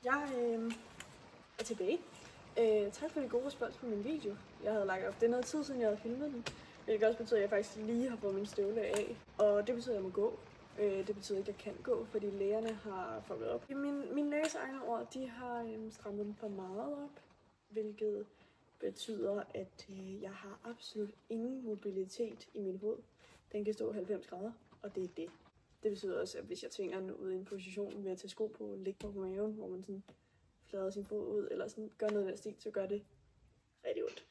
Jeg er tilbage. Tak for de gode respons på min video, jeg havde lagt op. Det er noget tid siden, jeg havde filmet den. Hvilket også betyder, at jeg faktisk lige har fået min støvle af. Og det betyder, at jeg må gå. Det betyder ikke, at jeg kan gå, fordi lægerne har fucket op. Min læges egne ord, de har strammet den for meget op. Hvilket betyder, at jeg har absolut ingen mobilitet i min fod. Den kan stå 90 grader, og det er det. Det betyder også, at hvis jeg tvinger den ud i en position ved at tage sko på, ligge på maven, hvor man sådan flader sin fod ud, eller sådan gør noget af den stil, så gør det rigtig ondt.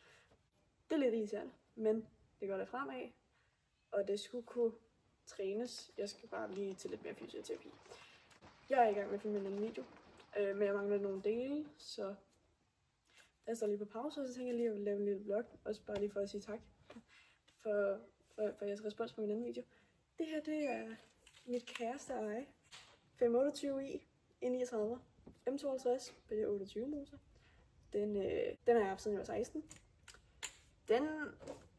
Det er lidt irriterende, men det går der fremad, og det skulle kunne trænes. Jeg skal bare lige til lidt mere fysioterapi. Jeg er i gang med at filme en anden video, men jeg mangler nogle dele, så jeg står lige på pause, og så tænker jeg lige at lave en lille vlog, også bare lige for at sige tak for jeres respons på min anden video. Det her, det er mit kæreste eje, 528i, E39, M52, B28 motor. Den har jeg haft siden jeg var 16. Den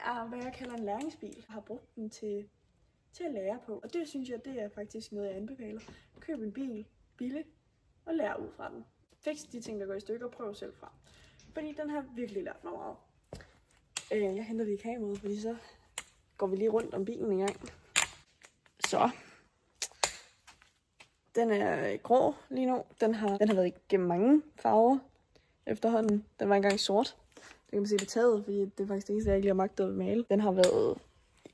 er, hvad jeg kalder en læringsbil. Jeg har brugt den til at lære på, og det synes jeg, det er faktisk noget, jeg anbefaler. Køb en bil billigt og lær ud fra den. Fix de ting, der går i stykker, og prøv selv fra. Fordi den har virkelig lært mig meget. Jeg henter lige kameraet, fordi så går vi lige rundt om bilen en gang. Så. Den er grå lige nu. Den har været igennem mange farver efterhånden. Den var engang sort. Det kan man se på taget, fordi det er faktisk det eneste, jeg ikke har magtet at male. Den har været,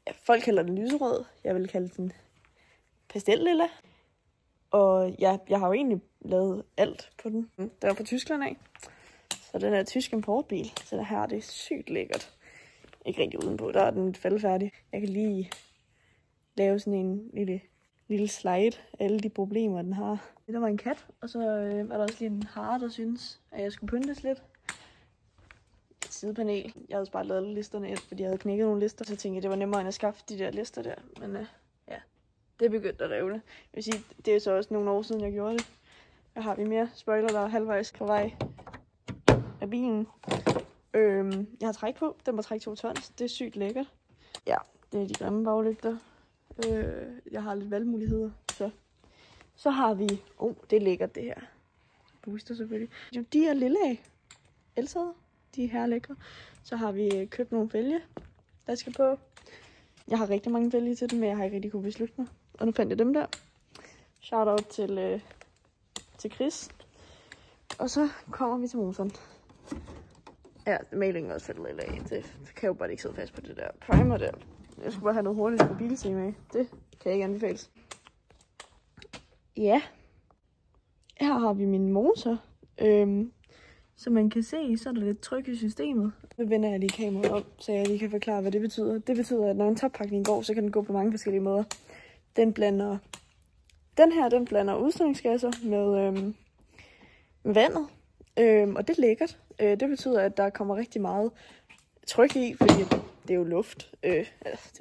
ja, folk kalder den lyserød. Jeg vil kalde den pastellilla. Og ja, jeg har jo egentlig lavet alt på den. Den er fra Tyskland af. Så den er tysk importbil. Så det her, det er sygt lækkert. Ikke rigtig udenpå, der er den faldfærdig. Jeg kan lige lave sådan en lille slide af alle de problemer, den har. Der var en kat, og så var der også lige en hare, der synes, at jeg skulle pyntes lidt. Et sidepanel. Jeg havde bare lavet listerne ind, fordi jeg havde knækket nogle lister. Så tænkte jeg, det var nemmere end at skaffe de der lister der. Men ja, det er begyndt at revne. Jeg vil sige, det er så også nogle år siden, jeg gjorde det. Her har vi mere spoiler, der er halvvejs på vej af bilen. Jeg har træk på. Den må trække 2 tons. Det er sygt lækkert. Ja, det er de grimme baglygter. Jeg har lidt valgmuligheder. Så har vi... det er lækkert det her. Booster selvfølgelig. De er lille af. Elsede. De er her lækre. Så har vi købt nogle fælge, der skal på. Jeg har rigtig mange fælge til dem, men jeg har ikke rigtig kunne beslutte mig. Og nu fandt jeg dem der. Shoutout til Chris. Og så kommer vi til motoren. Ja, malingen er også faldet lidt af. Det kan jo bare ikke sidde fast på det der primer der. Jeg skulle bare have noget hurtigt på biltema af. Det kan ikke anbefales. Ja. Her har vi min motor. Som man kan se, så er der lidt tryk i systemet. Nu vender jeg lige kameraet om, så jeg lige kan forklare, hvad det betyder. Det betyder, at når en toppakning går, så kan den gå på mange forskellige måder. Den blander udstødningsgasser med vandet. Og det er lækkert. Det betyder, at der kommer rigtig meget tryk i, fordi det er jo luft,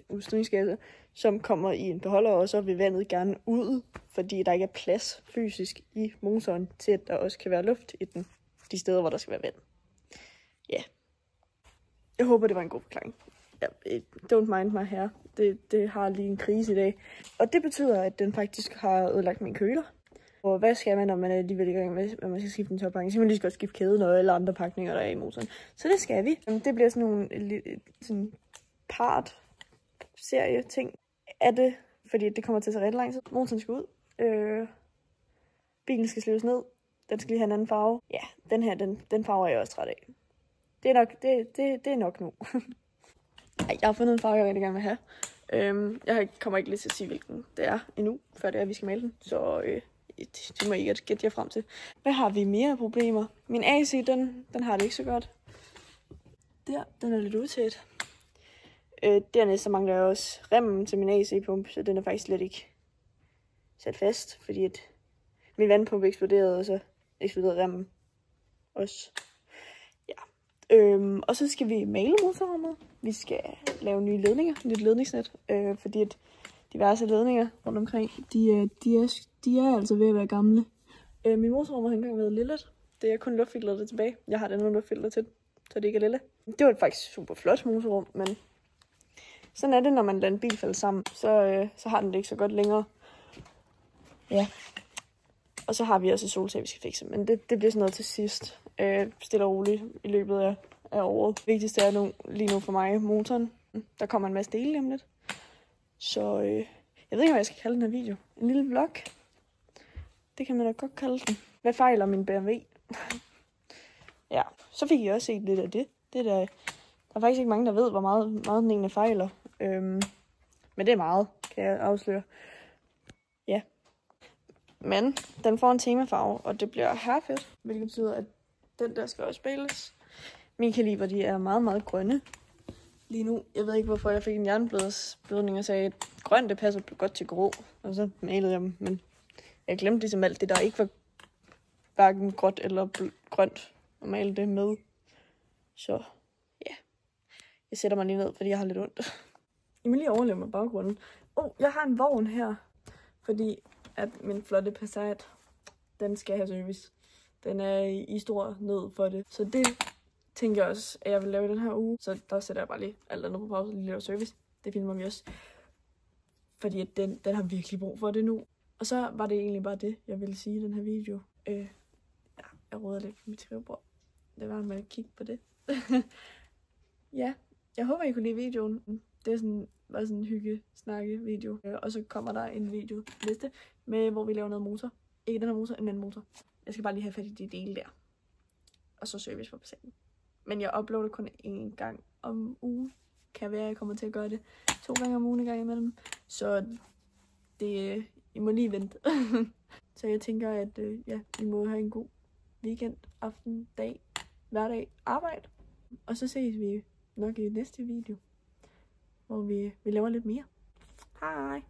udstødningsgasser, som kommer i en beholder, og så vil vandet gerne ud, fordi der ikke er plads fysisk i motoren til, at der også kan være luft i den, de steder, hvor der skal være vand. Ja. Yeah. Jeg håber, det var en god forklaring. Don't mind mig her. Det har lige en krise i dag. Og det betyder, at den faktisk har ødelagt min køler. Og hvad skal man, når man er alligevel i gang med, at man skal skifte en toppakning? Så kan man lige så godt skifte kæden og alle andre pakninger, der er i motoren. Så det skal vi. Det bliver sådan nogle sådan part-serie ting af det, fordi det kommer til at tage ret lang tid. Motoren skal ud. Bilen skal slives ned. Den skal lige have en anden farve. Ja, den her, den farve er jeg også træt af. Det er nok nu. Ej, jeg har fundet en farve, jeg rigtig gerne vil have. Jeg kommer ikke lige til at sige, hvilken det er endnu, før det er, at vi skal male den. Så det må I gætte jer frem til. Hvad har vi mere problemer? Min AC, den har det ikke så godt. Den er lidt udtæt. Dernæst så mangler jeg også remmen til min AC-pumpe, så den er faktisk slet ikke sat fast, fordi at min vandpumpe eksploderede, og så eksploderede remmen også. Ja. Og så skal vi male motorrummet. Vi skal lave nye ledninger, nyt ledningsnet, fordi at diverse ledninger rundt omkring, de er altså ved at være gamle. Min motorrum har engang været lille. Det er kun luftfilteret der tilbage. Jeg har et andet luftfilter til, så det ikke er lille. Det var faktisk super flot motorrum, men sådan er det, når man lader en bil falde sammen. Så har den det ikke så godt længere. Ja. Og så har vi også et soltag, vi skal fikse. Men det bliver sådan noget til sidst. Stille og roligt i løbet af året. Det vigtigste er lige nu for mig motoren. Der kommer en masse dele om lidt. Så jeg ved ikke, hvad jeg skal kalde den her video. En lille vlog. Det kan man da godt kalde den. Hvad fejler min BMW? Ja, så fik I også set lidt af det. Der er faktisk ikke mange, der ved, hvor meget den egentlig fejler. Men det er meget, kan jeg afsløre. Ja. Men den får en temafarve, og det bliver herfedt. Hvilket betyder, at den der skal også spilles. Mine kaliber, de er meget, meget grønne. Lige nu, jeg ved ikke, hvorfor jeg fik en jernblødning og sagde, at grønt, det passer godt til grå. Og så malede jeg dem, men jeg glemte ligesom alt det, der ikke var hverken gråt eller grønt, og male det med. Så ja, jeg sætter mig lige ned, fordi jeg har lidt ondt. I må lige overleve med baggrunden. Jeg har en vogn her, fordi at min flotte Passat, den skal have service. Den er i stor nød for det. Så det tænker jeg også, at jeg vil lave den her uge. Så der sætter jeg bare lige alt andet på pause, lige laver service. Det filmer vi også. Fordi at den har virkelig brug for det nu. Og så var det egentlig bare det, jeg ville sige i den her video. Jeg råder lidt på mit skrivebord. Det var med at kigge på det. Ja, jeg håber, I kunne lide videoen. Det var sådan en hygge-snakke-video. Og så kommer der en video liste med, hvor vi laver noget motor. Ikke den her motor, en anden motor. Jeg skal bare lige have fat i de dele der. Og så service på Passaten. Men jeg uploader kun én gang om ugen. Kan være, at jeg kommer til at gøre det 2 gange om ugen en gang imellem. Så det, I må lige vente. Så jeg tænker, at I må have en god weekend, aften, dag, hverdag, arbejde. Og så ses vi nok i næste video, hvor vi laver lidt mere. Hej!